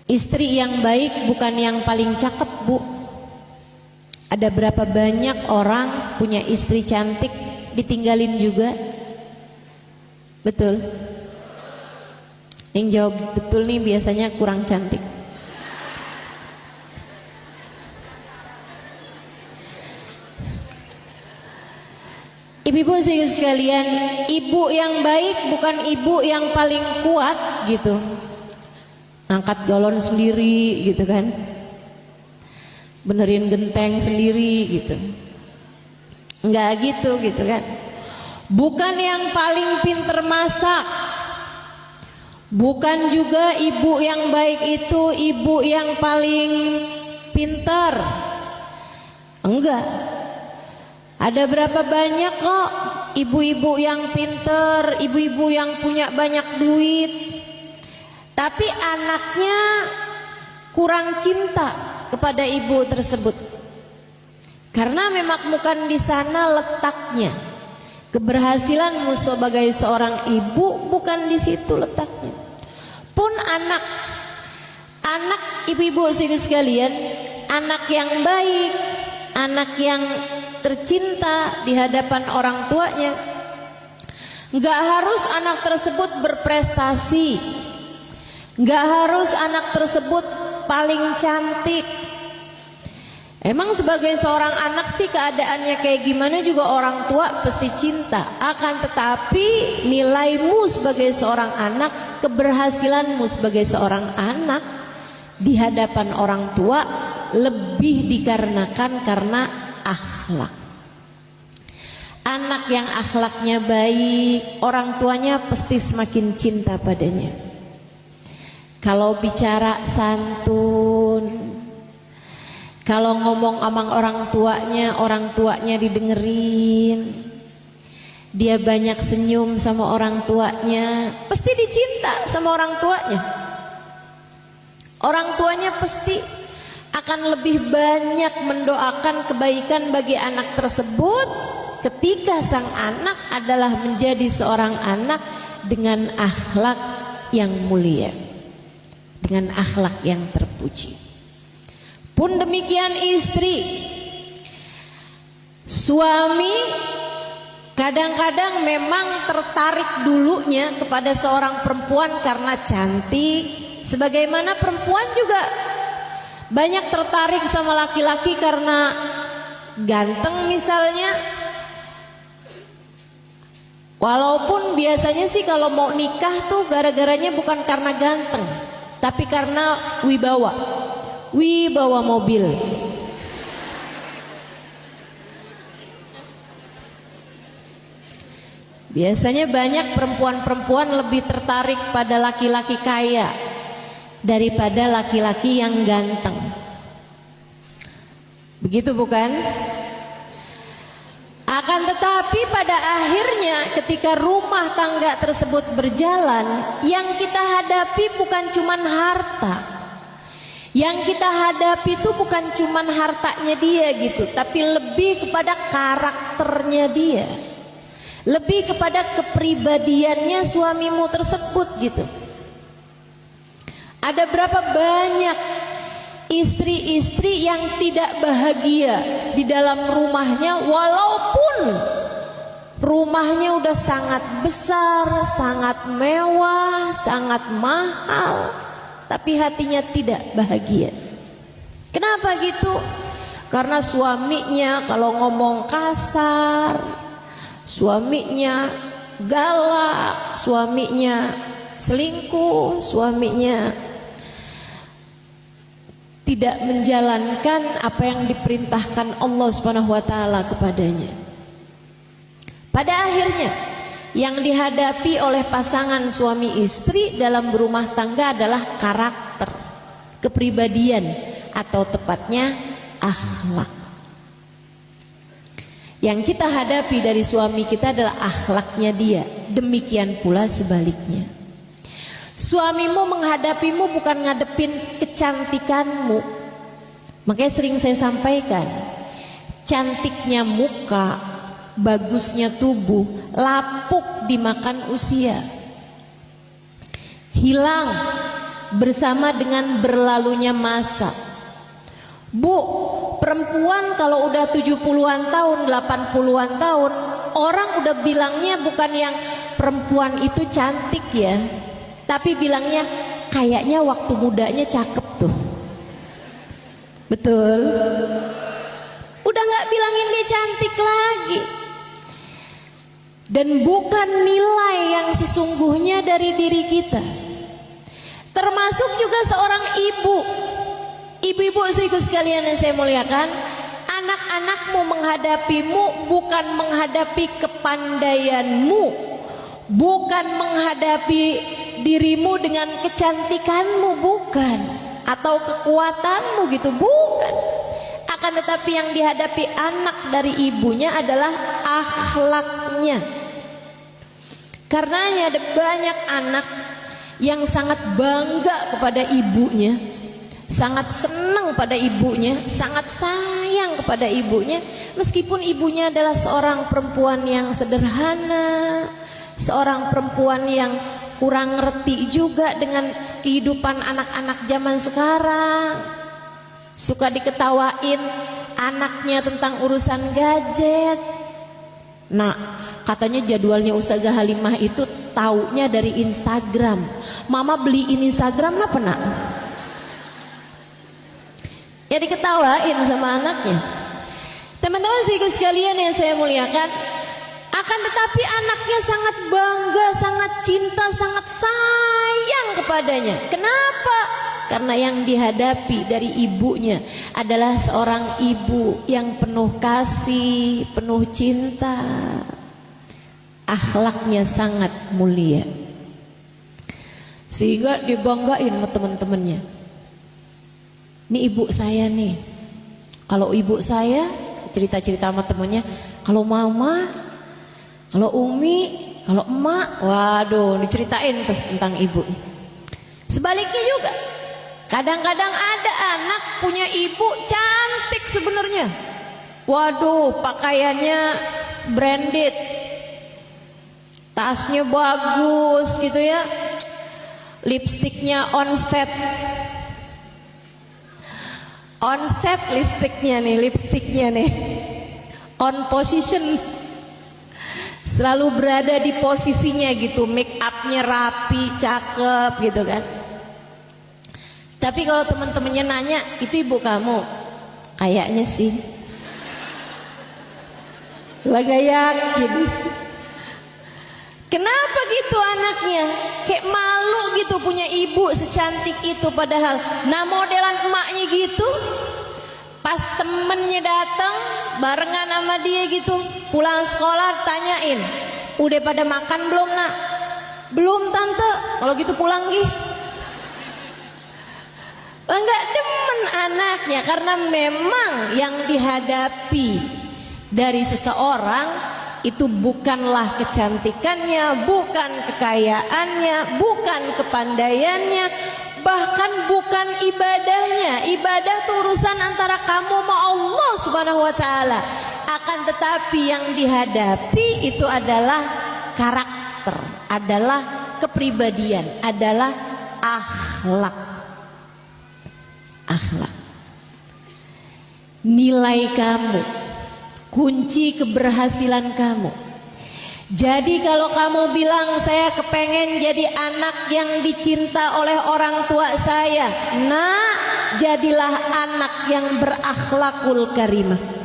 Istri yang baik bukan yang paling cakep, Bu. Ada berapa banyak orang punya istri cantik ditinggalin juga? Betul? Yang jawab betul nih biasanya kurang cantik. Ibu-ibu sekalian, ibu yang baik bukan ibu yang paling kuat gitu, angkat galon sendiri gitu kan, benerin genteng sendiri gitu, enggak gitu kan. Bukan yang paling pinter masak, bukan juga ibu yang baik itu ibu yang paling pinter, enggak. Ada berapa banyak kok ibu-ibu yang pinter, ibu-ibu yang punya banyak duit, tapi anaknya kurang cinta kepada ibu tersebut. Karena memang bukan di sana letaknya. Keberhasilanmu sebagai seorang ibu bukan di situ letaknya. Pun anak ibu-ibu sekalian, anak yang baik, anak yang tercinta di hadapan orang tuanya, nggak harus anak tersebut berprestasi, nggak harus anak tersebut paling cantik. Emang sebagai seorang anak sih keadaannya kayak gimana juga orang tua pasti cinta. Akan tetapi nilaimu sebagai seorang anak, keberhasilanmu sebagai seorang anak di hadapan orang tua lebih dikarenakan karena akhlak. Anak yang akhlaknya baik, orang tuanya pasti semakin cinta padanya. Kalau bicara santun, kalau ngomong sama orang tuanya didengerin, dia banyak senyum sama orang tuanya, pasti dicinta sama orang tuanya. Orang tuanya pasti akan lebih banyak mendoakan kebaikan bagi anak tersebut ketika sang anak adalah menjadi seorang anak dengan akhlak yang mulia, dengan akhlak yang terpuji. Pun demikian istri, suami kadang-kadang memang tertarik dulunya kepada seorang perempuan karena cantik, sebagaimana perempuan juga banyak tertarik sama laki-laki karena ganteng misalnya. Walaupun biasanya sih kalau mau nikah tuh gara-garanya bukan karena ganteng, tapi karena wibawa mobil. Biasanya banyak perempuan-perempuan lebih tertarik pada laki-laki kaya daripada laki-laki yang ganteng. Begitu bukan? Akan tetapi pada akhirnya ketika rumah tangga tersebut berjalan, yang kita hadapi bukan cuman harta. Yang kita hadapi itu bukan cuman hartanya dia gitu, tapi lebih kepada karakternya dia. Lebih kepada kepribadiannya suamimu tersebut gitu. Ada berapa banyak istri-istri yang tidak bahagia di dalam rumahnya, walaupun rumahnya udah sangat besar, sangat mewah, sangat mahal, tapi hatinya tidak bahagia. Kenapa gitu? Karena suaminya kalau ngomong kasar, suaminya galak, suaminya selingkuh, suaminya tidak menjalankan apa yang diperintahkan Allah Subhanahu wa taala kepadanya. Pada akhirnya yang dihadapi oleh pasangan suami istri dalam berumah tangga adalah karakter, kepribadian, atau tepatnya akhlak. Yang kita hadapi dari suami kita adalah akhlaknya dia. Demikian pula sebaliknya. Suamimu menghadapimu bukan ngadepin kecantikanmu. Makanya sering saya sampaikan, cantiknya muka, bagusnya tubuh, lapuk dimakan usia, hilang bersama dengan berlalunya masa. Bu, perempuan kalau udah 70-an tahun, 80-an tahun, orang udah bilangnya bukan yang perempuan itu cantik ya, tapi bilangnya kayaknya waktu mudanya cakep tuh. Betul? Udah gak bilangin dia cantik lagi. Dan bukan nilai yang sesungguhnya dari diri kita. Termasuk juga seorang ibu. Ibu-ibu istriku sekalian yang saya muliakan, anak-anakmu menghadapimu bukan menghadapi kepandaianmu, bukan menghadapi dirimu dengan kecantikanmu, bukan, atau kekuatanmu gitu, bukan. Akan tetapi yang dihadapi anak dari ibunya adalah akhlaknya. Karenanya ada banyak anak yang sangat bangga kepada ibunya, sangat senang pada ibunya, sangat sayang kepada ibunya, meskipun ibunya adalah seorang perempuan yang sederhana, seorang perempuan yang kurang ngerti juga dengan kehidupan anak-anak zaman sekarang. Suka diketawain anaknya tentang urusan gadget. Nah, katanya jadwalnya Ustazah Halimah itu taunya dari Instagram. Mama beliin Instagram apa nak? Ya diketawain sama anaknya. Teman-teman sekalian yang saya muliakan, akan tetapi anaknya sangat bangga, sangat cinta, sangat sayang kepadanya. Kenapa? Karena yang dihadapi dari ibunya adalah seorang ibu yang penuh kasih, penuh cinta. Akhlaknya sangat mulia, sehingga dibanggain sama teman-temannya. Ini ibu saya nih. Kalau ibu saya cerita-cerita sama temannya, kalau mama, kalau umi, kalau emak, waduh diceritain tuh tentang ibu. Sebaliknya juga, kadang-kadang ada anak punya ibu cantik sebenarnya. Waduh, pakaiannya branded, tasnya bagus gitu ya, lipstiknya on set lipstiknya nih on position, selalu berada di posisinya gitu, make upnya rapi, cakep gitu kan. Tapi kalau teman-temannya nanya, itu ibu kamu? Kayaknya sih. Gak yakin. Kenapa gitu anaknya? Kayak malu gitu punya ibu secantik itu, padahal nah modelan emaknya gitu. Pas temennya datang barengan sama dia gitu, pulang sekolah tanyain, udah pada makan belum nak? Belum tante. Kalau gitu pulang gih. Enggak demen anaknya, karena memang yang dihadapi dari seseorang itu bukanlah kecantikannya, bukan kekayaannya, bukan kepandaiannya, bahkan bukan ibadahnya. Ibadah itu urusan antara kamu sama Allah Subhanahu wa taala. Akan tetapi yang dihadapi itu adalah karakter, adalah kepribadian, adalah akhlak. Akhlak. Nilai kamu, kunci keberhasilan kamu. Jadi kalau kamu bilang saya kepengen jadi anak yang dicinta oleh orang tua saya, nah jadilah anak yang berakhlakul karimah.